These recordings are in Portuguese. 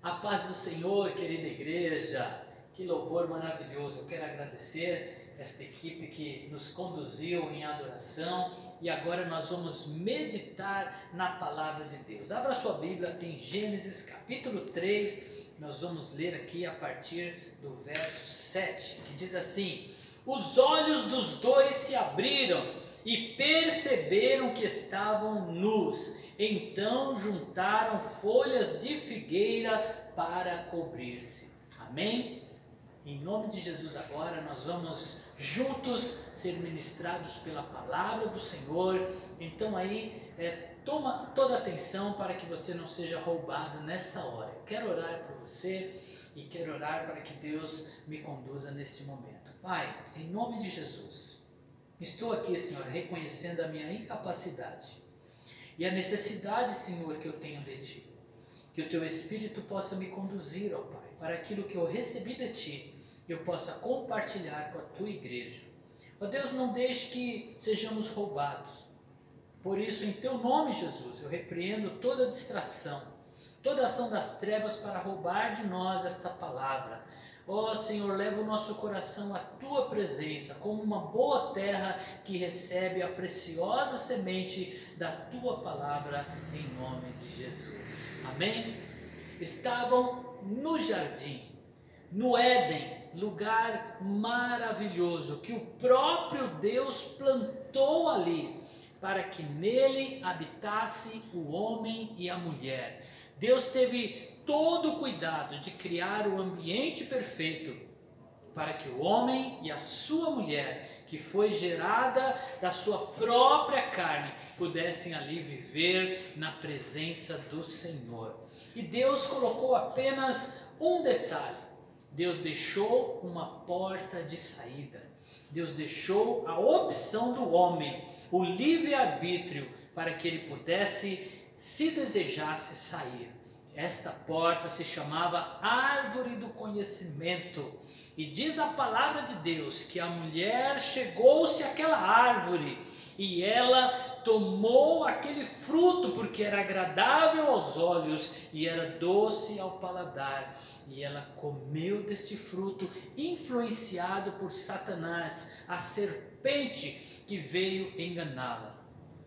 A paz do Senhor, querida igreja, que louvor maravilhoso. Eu quero agradecer esta equipe que nos conduziu em adoração e agora nós vamos meditar na palavra de Deus. Abra sua Bíblia em Gênesis capítulo 3, nós vamos ler aqui a partir do verso 7, que diz assim: os olhos dos dois se abriram e perceberam que estavam nus. Então juntaram folhas de figueira para cobrir-se. Amém? Em nome de Jesus agora nós vamos juntos ser ministrados pela palavra do Senhor. Então aí toma toda a atenção para que você não seja roubado nesta hora. Eu quero orar por você e quero orar para que Deus me conduza neste momento. Pai, em nome de Jesus, estou aqui, Senhor, reconhecendo a minha incapacidade e a necessidade, Senhor, que eu tenho de Ti. Que o Teu Espírito possa me conduzir, ó Pai, para aquilo que eu recebi de Ti, eu possa compartilhar com a Tua igreja. Ó Deus, não deixe que sejamos roubados. Por isso, em Teu nome, Jesus, eu repreendo toda distração, toda ação das trevas para roubar de nós esta palavra. Ó Senhor, leva o nosso coração à Tua presença, como uma boa terra que recebe a preciosa semente da Tua palavra, em nome de Jesus. Amém? Estavam no jardim, no Éden, lugar maravilhoso que o próprio Deus plantou ali, para que nele habitasse o homem e a mulher. Deus teve todo o cuidado de criar o ambiente perfeito para que o homem e a sua mulher, que foi gerada da sua própria carne, pudessem ali viver na presença do Senhor. E Deus colocou apenas um detalhe: Deus deixou uma porta de saída. Deus deixou a opção do homem, o livre-arbítrio, para que ele pudesse, se desejasse, sair. Esta porta se chamava Árvore do Conhecimento. E diz a palavra de Deus que a mulher chegou-se àquela árvore e ela tomou aquele fruto porque era agradável aos olhos e era doce ao paladar. E ela comeu deste fruto, influenciado por Satanás, a serpente que veio enganá-la.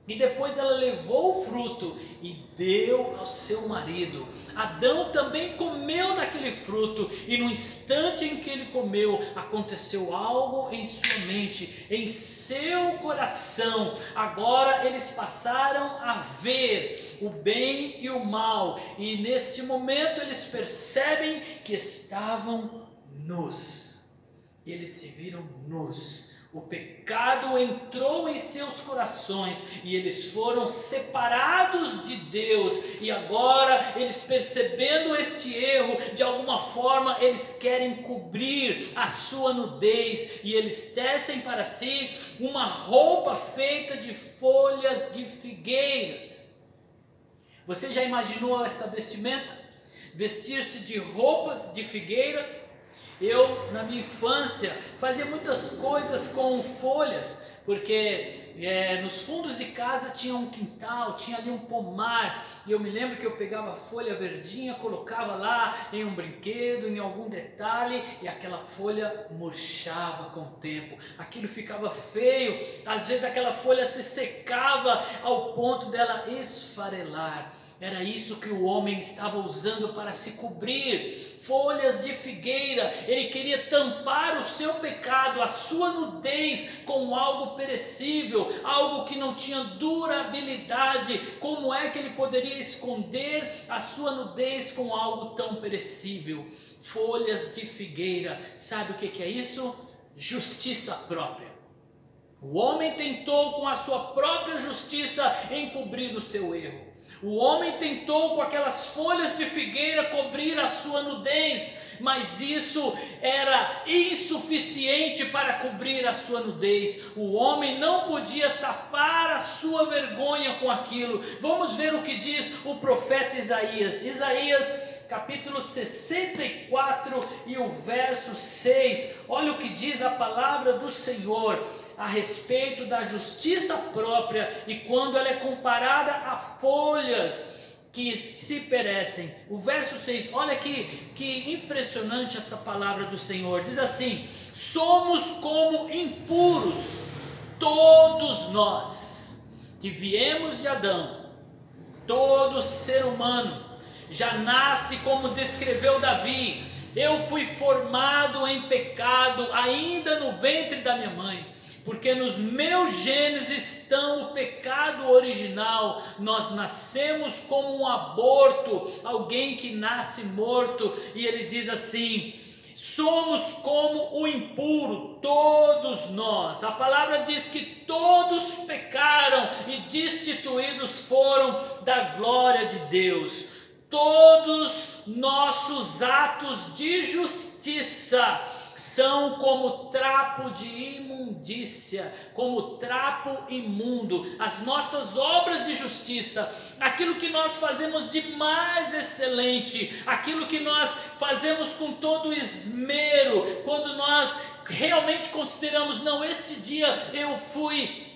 E depois ela levou o fruto e deu ao seu marido. Adão também comeu daquele fruto, e no instante em que ele comeu, aconteceu algo em sua mente, em seu coração. Agora eles passaram a ver o bem e o mal, e nesse momento eles percebem que estavam nus. Eles se viram nus. O pecado entrou em seus corações e eles foram separados de Deus. E agora, eles percebendo este erro, de alguma forma eles querem cobrir a sua nudez. E eles tecem para si uma roupa feita de folhas de figueiras. Você já imaginou essa vestimenta? Vestir-se de roupas de figueira? Eu, na minha infância, fazia muitas coisas com folhas, porque nos fundos de casa tinha um quintal, tinha ali um pomar, e eu me lembro que eu pegava folha verdinha, colocava lá em um brinquedo, em algum detalhe, e aquela folha murchava com o tempo, aquilo ficava feio, às vezes aquela folha se secava ao ponto dela esfarelar. Era isso que o homem estava usando para se cobrir, folhas de figueira. Ele queria tampar o seu pecado, a sua nudez, com algo perecível, algo que não tinha durabilidade. Como é que ele poderia esconder a sua nudez com algo tão perecível? Folhas de figueira. Sabe o que é isso? Justiça própria. O homem tentou com a sua própria justiça encobrir o seu erro. O homem tentou com aquelas folhas de figueira cobrir a sua nudez, mas isso era insuficiente para cobrir a sua nudez. O homem não podia tapar a sua vergonha com aquilo. Vamos ver o que diz o profeta Isaías. Isaías capítulo 64 e o verso 6. Olha o que diz a palavra do Senhor a respeito da justiça própria e quando ela é comparada a folhas que se perecem. O verso 6, olha que impressionante essa palavra do Senhor. Diz assim: somos como impuros, todos nós que viemos de Adão. Todo ser humano já nasce como descreveu Davi: eu fui formado em pecado ainda no ventre da minha mãe, porque nos meus genes estão o pecado original. Nós nascemos como um aborto, alguém que nasce morto. E ele diz assim: somos como o impuro, todos nós. A palavra diz que todos pecaram e destituídos foram da glória de Deus. Todos nossos atos de justiça são como trapo de imundícia, como trapo imundo. As nossas obras de justiça, aquilo que nós fazemos de mais excelente, aquilo que nós fazemos com todo esmero, quando nós realmente consideramos: não, este dia eu fui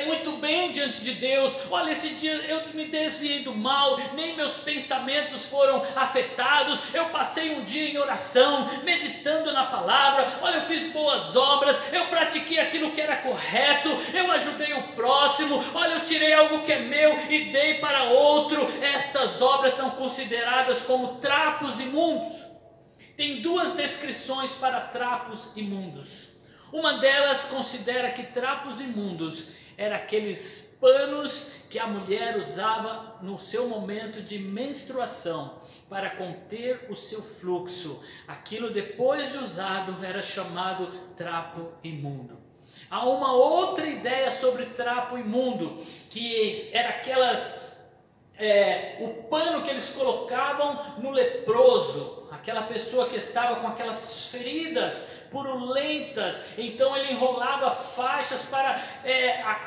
muito bem diante de Deus, olha, esse dia eu me desviei do mal, nem meus pensamentos foram afetados, eu passei um dia em oração, meditando na palavra, olha, eu fiz boas obras, eu pratiquei aquilo que era correto, eu ajudei o próximo, olha, eu tirei algo que é meu e dei para outro. Estas obras são consideradas como trapos imundos. Tem duas descrições para trapos imundos. Uma delas considera que trapos imundos eram aqueles panos que a mulher usava no seu momento de menstruação para conter o seu fluxo. Aquilo, depois de usado, era chamado trapo imundo. Há uma outra ideia sobre trapo imundo, que era o pano que eles colocavam no leproso, aquela pessoa que estava com aquelas feridas purulentas. Então ele enrolava faixas para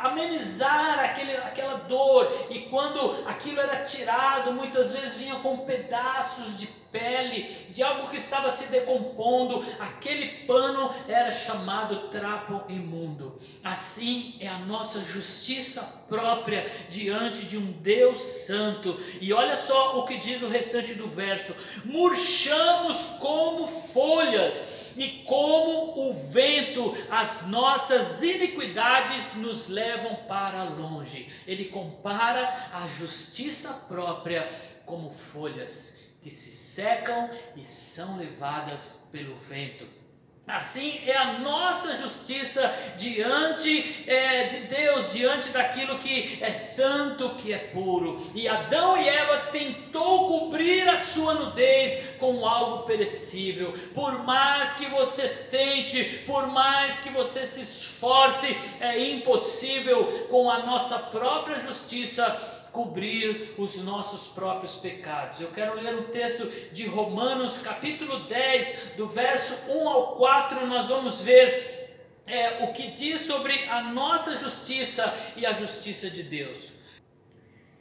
amenizar aquela dor, e quando aquilo era tirado, muitas vezes vinha com pedaços de pele, de algo que estava se decompondo. Aquele pano era chamado trapo imundo. Assim é a nossa justiça própria diante de um Deus santo. E olha só o que diz o restante do verso: murchamos como folhas, e como o vento, as nossas iniquidades nos levam para longe. Ele compara a justiça própria como folhas que se secam e são levadas pelo vento. Assim é a nossa justiça diante de Deus, diante daquilo que é santo, que é puro. E Adão e Eva tentou cobrir a sua nudez com algo perecível. Por mais que você tente, por mais que você se esforce, é impossível com a nossa própria justiça cobrir os nossos próprios pecados. Eu quero ler um texto de Romanos capítulo 10, do verso 1 ao 4, nós vamos ver o que diz sobre a nossa justiça e a justiça de Deus.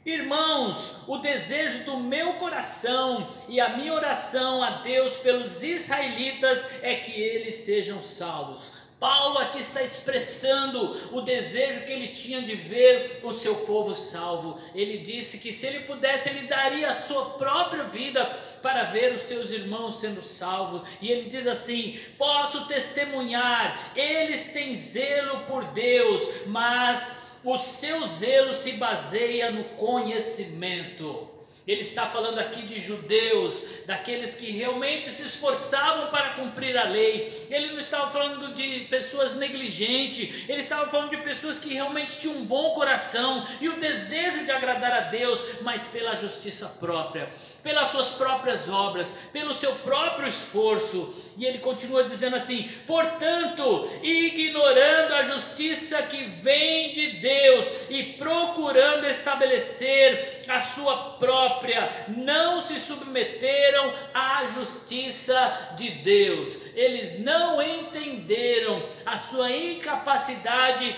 Irmãos, o desejo do meu coração e a minha oração a Deus pelos israelitas é que eles sejam salvos. Paulo aqui está expressando o desejo que ele tinha de ver o seu povo salvo. Ele disse que se ele pudesse, ele daria a sua própria vida para ver os seus irmãos sendo salvos. E ele diz assim: posso testemunhar, eles têm zelo por Deus, mas o seu zelo se baseia no conhecimento. Ele está falando aqui de judeus, daqueles que realmente se esforçavam para cumprir a lei. Ele não estava falando de pessoas negligentes, ele estava falando de pessoas que realmente tinham um bom coração e o desejo de agradar a Deus, mas pela justiça própria, pelas suas próprias obras, pelo seu próprio esforço. E ele continua dizendo assim: portanto, ignorando a justiça que vem de Deus e procurando estabelecer a sua própria, não se submeteram à justiça de Deus. Eles não entenderam a sua incapacidade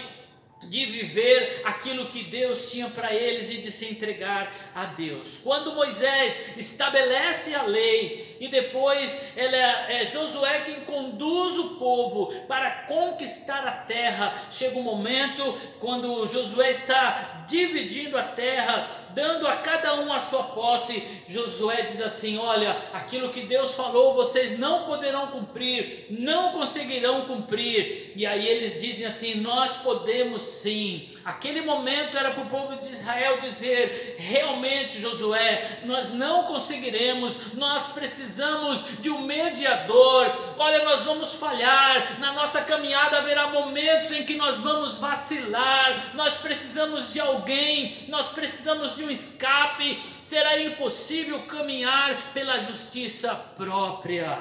de viver aquilo que Deus tinha para eles e de se entregar a Deus. Quando Moisés estabelece a lei, e depois é Josué quem conduz o povo para conquistar a terra. Chega um momento quando Josué está dividindo a terra, dando a cada um a sua posse. Josué diz assim: olha, aquilo que Deus falou vocês não poderão cumprir, não conseguirão cumprir. E aí eles dizem assim: nós podemos sim. Aquele momento era para o povo de Israel dizer: realmente, Josué, nós não conseguiremos, nós precisamos de um mediador. Olha, nós vamos falhar, na nossa caminhada haverá momentos em que nós vamos vacilar, nós precisamos de alguém, nós precisamos de um escape, será impossível caminhar pela justiça própria.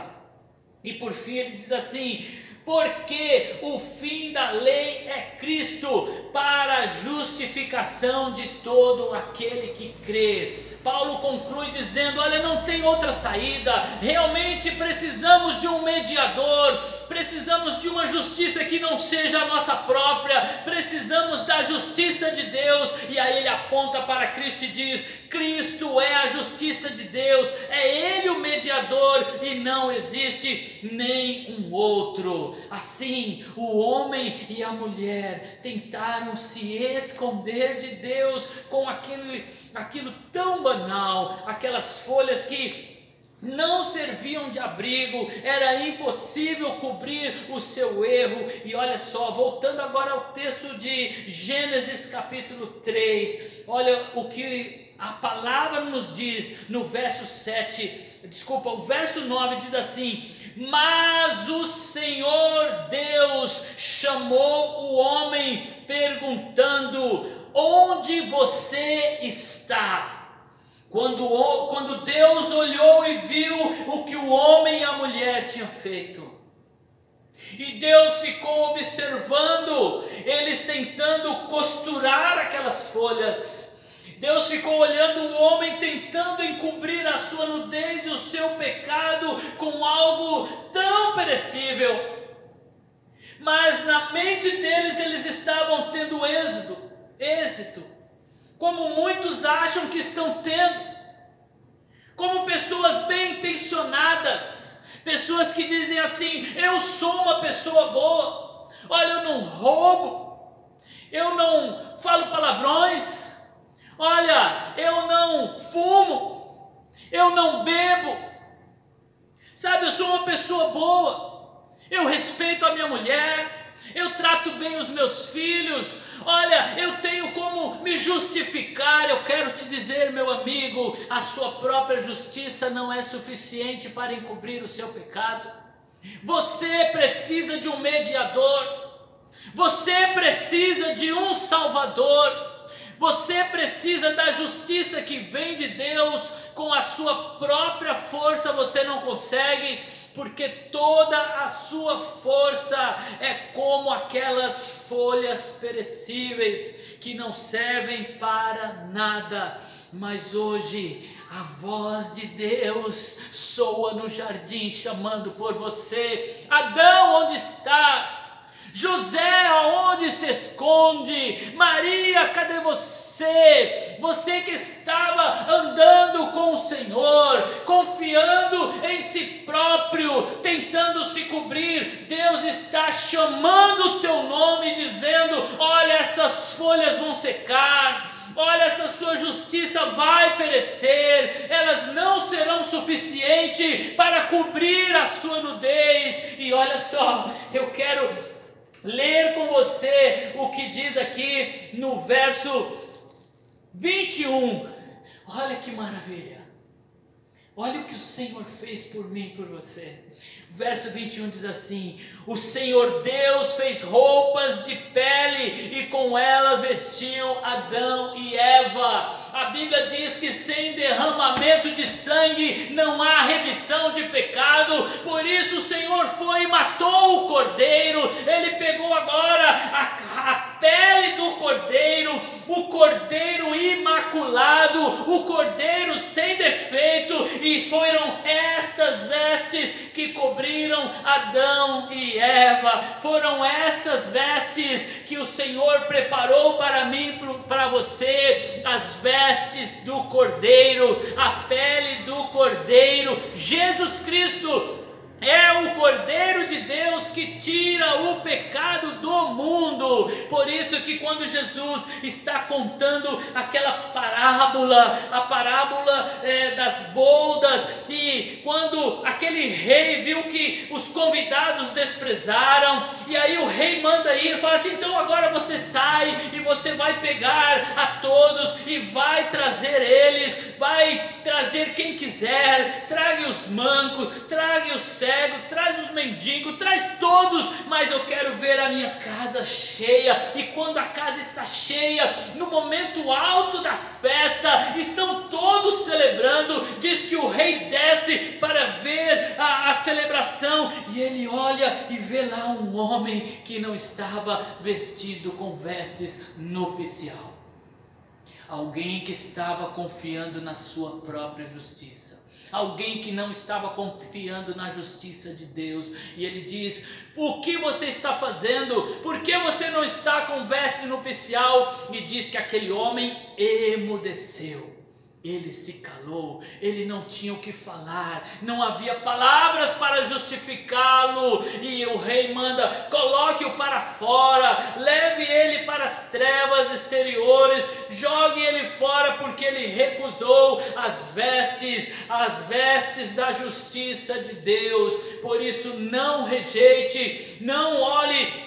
E por fim ele diz assim: porque o fim da lei é Cristo, para a justificação de todo aquele que crê. Paulo conclui dizendo: olha, não tem outra saída, realmente precisamos de um mediador, precisamos de uma justiça que não seja a nossa própria, precisamos da justiça de Deus. E aí ele aponta para Cristo e diz: Cristo é a justiça de Deus, é Ele o mediador e não existe nem um outro. Assim, o homem e a mulher tentaram se esconder de Deus com aquilo tão banal, aquelas folhas que não serviam de abrigo, era impossível cobrir o seu erro. E olha só, voltando agora ao texto de Gênesis capítulo 3, olha o que a palavra nos diz no verso o verso 9 diz assim: mas o Senhor Deus chamou o homem perguntando: onde você está? Quando Deus olhou e viu o que o homem e a mulher tinham feito, e Deus ficou observando eles tentando costurar aquelas folhas, Deus ficou olhando o homem tentando encobrir a sua nudez e o seu pecado com algo tão perecível, mas na mente deles eles estavam tendo êxito, como muitos acham que estão tendo, como pessoas bem intencionadas, pessoas que dizem assim: eu sou uma pessoa boa, olha, eu não roubo, eu não falo palavrões, olha, eu não fumo, eu não bebo, sabe, eu sou uma pessoa boa, eu respeito a minha mulher, eu trato bem os meus filhos, olha, eu tenho como me justificar. Eu quero te dizer, meu amigo, a sua própria justiça não é suficiente para encobrir o seu pecado. Você precisa de um mediador, você precisa de um salvador, você precisa da justiça que vem de Deus. Com a sua própria força você não consegue, porque toda a sua força é como aquelas folhas perecíveis que não servem para nada. Mas hoje a voz de Deus soa no jardim chamando por você: Adão, onde estás? José, aonde se esconde? Maria, cadê você? Você que estava andando com o Senhor, confiando em si próprio, tentando se cobrir, Deus está chamando o teu nome, dizendo: olha, essas folhas vão secar, olha, essa sua justiça vai perecer, elas não serão suficientes para cobrir a sua nudez. E olha só, eu quero ler com você o que diz aqui no verso 21. Olha que maravilha, olha o que o Senhor fez por mim e por você. Verso 21 diz assim: o Senhor Deus fez roupas de pele e com ela vestiu Adão e Eva. A Bíblia diz que sem derramamento de sangue não há remissão de pecado. Por isso o Senhor foi e matou o cordeiro. Ele pegou agora a pele do cordeiro, o cordeiro imaculado, o cordeiro sem defeito, e foram estas vestes que cobriram Adão e Eva. Foram estas vestes que o Senhor preparou para mim e para você, as vestes do cordeiro, a pele do cordeiro. Cordeiro. Jesus Cristo é o Cordeiro de Deus que tira o pecado do mundo. Por isso que quando Jesus está contando aquela parábola, a parábola das boldas, e quando aquele rei viu que os convidados desprezaram, e aí o rei manda ir, fala assim: então agora você sai e você vai pegar a todos e vai trazer eles, vai trazer quem quiser, traga os mancos, traga os cegos, traz os mendigos, traz todos, mas eu quero ver a minha casa cheia. E quando a casa está cheia, no momento alto da festa, estão todos celebrando, diz que o rei desce para ver a celebração, e ele olha e vê lá um homem que não estava vestido com vestes nupcial, alguém que estava confiando na sua própria justiça, alguém que não estava confiando na justiça de Deus. E ele diz: o que você está fazendo? Por que você não está com veste nupcial? E diz que aquele homem emudeceu. Ele se calou, ele não tinha o que falar, não havia palavras para justificá-lo. E o rei manda: coloque-o para fora, leve ele para as trevas exteriores, jogue ele fora, porque ele recusou as vestes da justiça de Deus. Por isso, não rejeite, não olhe,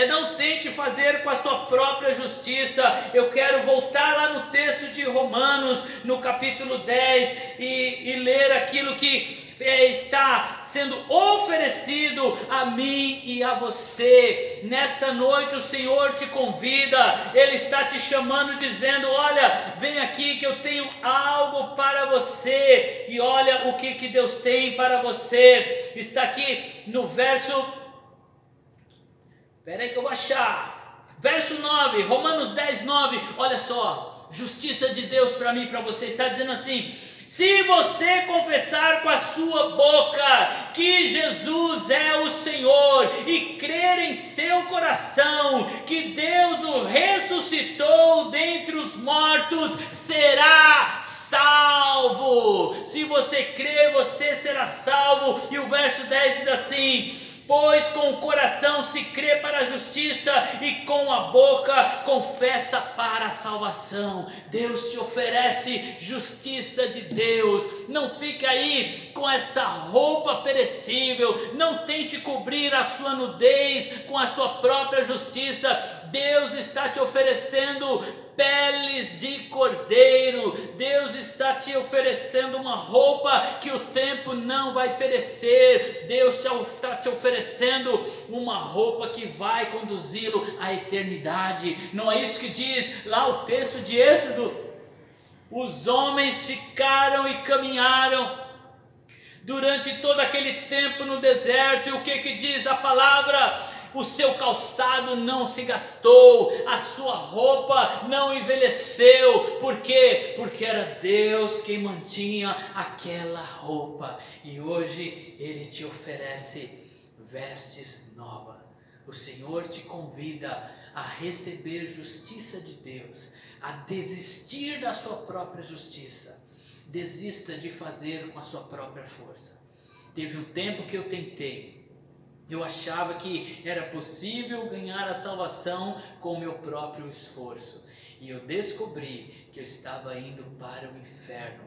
não tente fazer com a sua própria justiça. Eu quero voltar lá no texto de Romanos, no capítulo 10, e ler aquilo que está sendo oferecido a mim e a você. Nesta noite o Senhor te convida, Ele está te chamando, dizendo: olha, vem aqui que eu tenho algo para você. E olha o que Deus tem para você. Está aqui no verso... Espera aí que eu vou achar. Verso 9, Romanos 10, 9. Olha só, justiça de Deus para mim e para você. Está dizendo assim: se você confessar com a sua boca que Jesus é o Senhor e crer em seu coração que Deus o ressuscitou dentre os mortos, será salvo. Se você crer, você será salvo. E o verso 10 diz assim: pois com o coração se crê para a justiça e com a boca confessa para a salvação. Deus te oferece justiça de Deus. Não fique aí com esta roupa perecível, não tente cobrir a sua nudez com a sua própria justiça. Deus está te oferecendo peles de cordeiro. Deus está te oferecendo uma roupa que o tempo não vai perecer. Deus está te oferecendo uma roupa que vai conduzi-lo à eternidade. Não é isso que diz lá o texto de Êxodo? Os homens ficaram e caminharam durante todo aquele tempo no deserto. E o que diz a palavra? O seu calçado não se gastou, a sua roupa não envelheceu. Por quê? Porque era Deus quem mantinha aquela roupa. E hoje Ele te oferece vestes novas. O Senhor te convida a receber justiça de Deus, a desistir da sua própria justiça. Desista de fazer com a sua própria força. Teve um tempo que eu tentei. Eu achava que era possível ganhar a salvação com o meu próprio esforço. E eu descobri que eu estava indo para o inferno,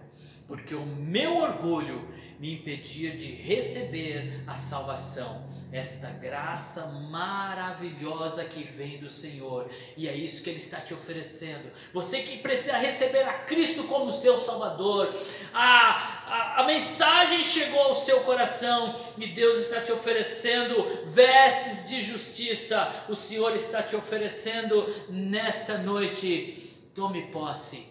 porque o meu orgulho me impedia de receber a salvação, esta graça maravilhosa que vem do Senhor. E é isso que Ele está te oferecendo. Você que precisa receber a Cristo como seu Salvador, a mensagem chegou ao seu coração e Deus está te oferecendo vestes de justiça. O Senhor está te oferecendo nesta noite. Tome posse,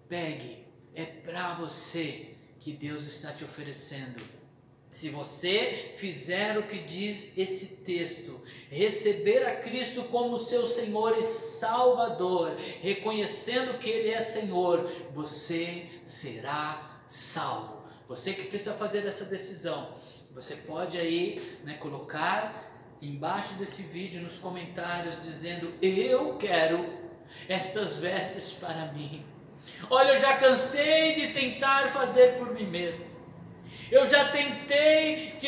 pegue, é para você que Deus está te oferecendo. Se você fizer o que diz esse texto, receber a Cristo como seu Senhor e Salvador, reconhecendo que Ele é Senhor, você será salvo. Você que precisa fazer essa decisão, você pode aí, colocar embaixo desse vídeo nos comentários dizendo: eu quero estas vestes para mim. Olha, eu já cansei de tentar fazer por mim mesmo. Eu já tentei,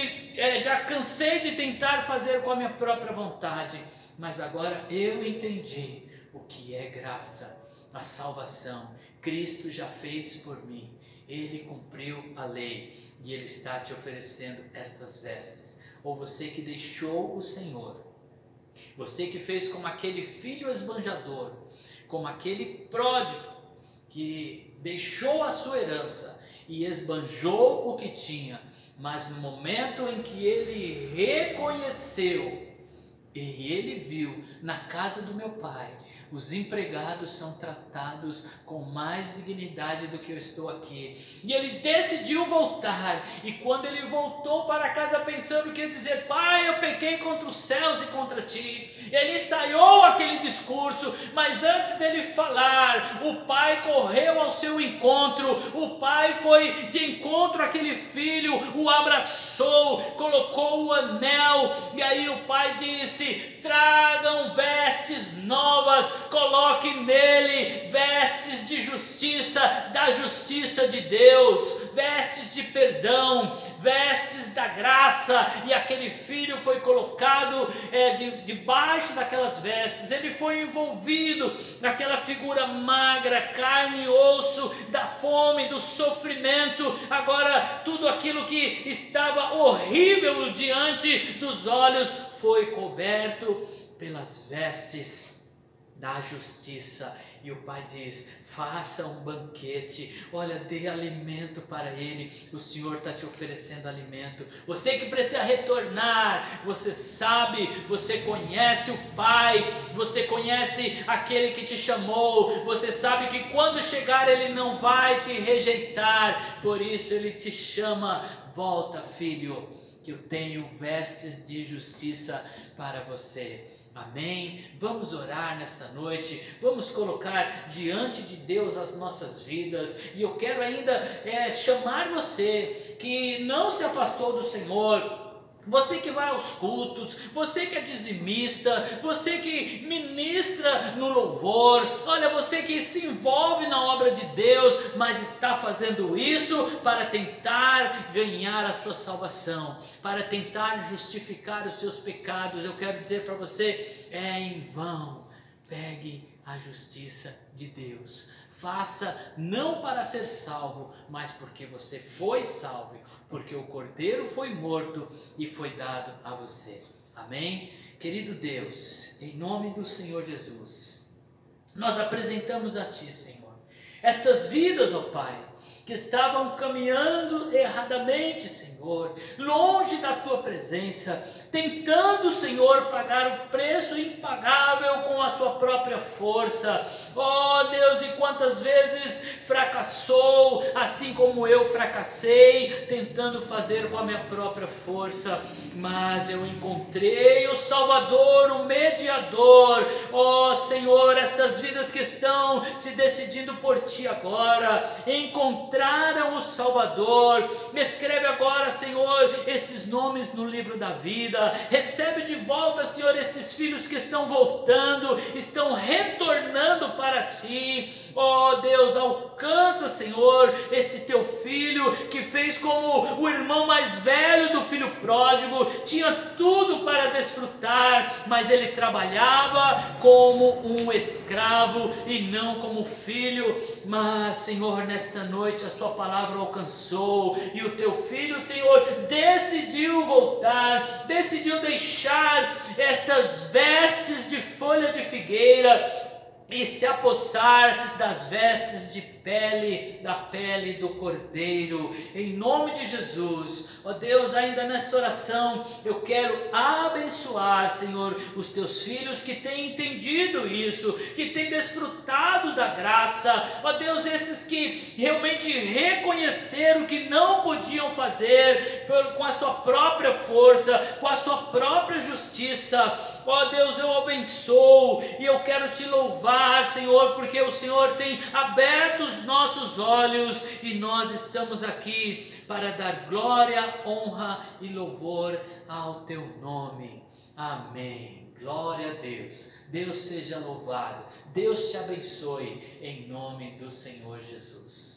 já cansei de tentar fazer com a minha própria vontade, mas agora eu entendi o que é graça, a salvação. Cristo já fez por mim, Ele cumpriu a lei e Ele está te oferecendo estas vestes. Ou você que deixou o Senhor, você que fez como aquele filho esbanjador, como aquele pródigo que deixou a sua herança e esbanjou o que tinha, mas no momento em que ele reconheceu e ele viu na casa do meu pai, os empregados são tratados com mais dignidade do que eu estou aqui. E ele decidiu voltar. E quando ele voltou para casa pensando que ia dizer: pai, eu pequei contra os céus e contra ti, ele ensaiou aquele discurso, mas antes dele falar, o pai correu ao seu encontro. O pai foi de encontro àquele filho, o abraçou, colocou o anel. E aí o pai disse: tragam vestes novas, coloque nele vestes de justiça, da justiça de Deus, vestes de perdão, vestes da graça. E aquele filho foi colocado debaixo daquelas vestes. Ele foi envolvido naquela figura magra, carne e osso, da fome, do sofrimento. Agora tudo aquilo que estava horrível diante dos olhos foi coberto pelas vestes da justiça. E o pai diz: faça um banquete, olha, dê alimento para ele. O Senhor está te oferecendo alimento. Você que precisa retornar, você sabe, você conhece o Pai, você conhece aquele que te chamou, você sabe que quando chegar ele não vai te rejeitar. Por isso ele te chama: volta, filho, que eu tenho vestes de justiça para você. Amém? Vamos orar nesta noite, vamos colocar diante de Deus as nossas vidas. E eu quero ainda chamar você que não se afastou do Senhor, você que vai aos cultos, você que é dizimista, você que ministra no louvor, olha, você que se envolve na obra de Deus, mas está fazendo isso para tentar ganhar a sua salvação, para tentar justificar os seus pecados. Eu quero dizer para você: é em vão. Pegue a justiça de Deus. Faça não para ser salvo, mas porque você foi salvo, porque o Cordeiro foi morto e foi dado a você. Amém? Querido Deus, em nome do Senhor Jesus, nós apresentamos a Ti, Senhor, estas vidas, ó Pai, que estavam caminhando erradamente, Senhor, longe da Tua presença, tentando, Senhor, pagar o preço impagável com a sua própria força. Oh Deus, e quantas vezes fracassou, assim como eu fracassei, tentando fazer com a minha própria força, mas eu encontrei o Salvador, o mediador. Oh Senhor, estas vidas que estão se decidindo por Ti agora, encontraram o Salvador. Escreve agora, Senhor, esses nomes no livro da vida. Recebe de volta, Senhor, esses filhos que estão voltando, estão retornando para Ti. Oh Deus, alcança, Senhor, esse Teu filho que fez como o irmão mais velho do filho pródigo, tinha tudo para desfrutar, mas ele trabalhava como um escravo e não como filho. Mas, Senhor, nesta noite a Sua palavra alcançou e o Teu filho, Senhor, decidiu voltar, decidiu deixar estas vestes de folha de figueira e se apossar das vestes de pele, da pele do Cordeiro, em nome de Jesus. Ó Deus, ainda nesta oração eu quero abençoar, Senhor, os Teus filhos que têm entendido isso, que têm desfrutado da graça. Ó Deus, esses que realmente reconheceram que não podiam fazer com a sua própria força, com a sua própria justiça. Ó Deus, eu abençoo e eu quero Te louvar, Senhor, porque o Senhor tem aberto os nossos olhos e nós estamos aqui para dar glória, honra e louvor ao Teu nome. Amém. Glória a Deus. Deus seja louvado. Deus te abençoe em nome do Senhor Jesus.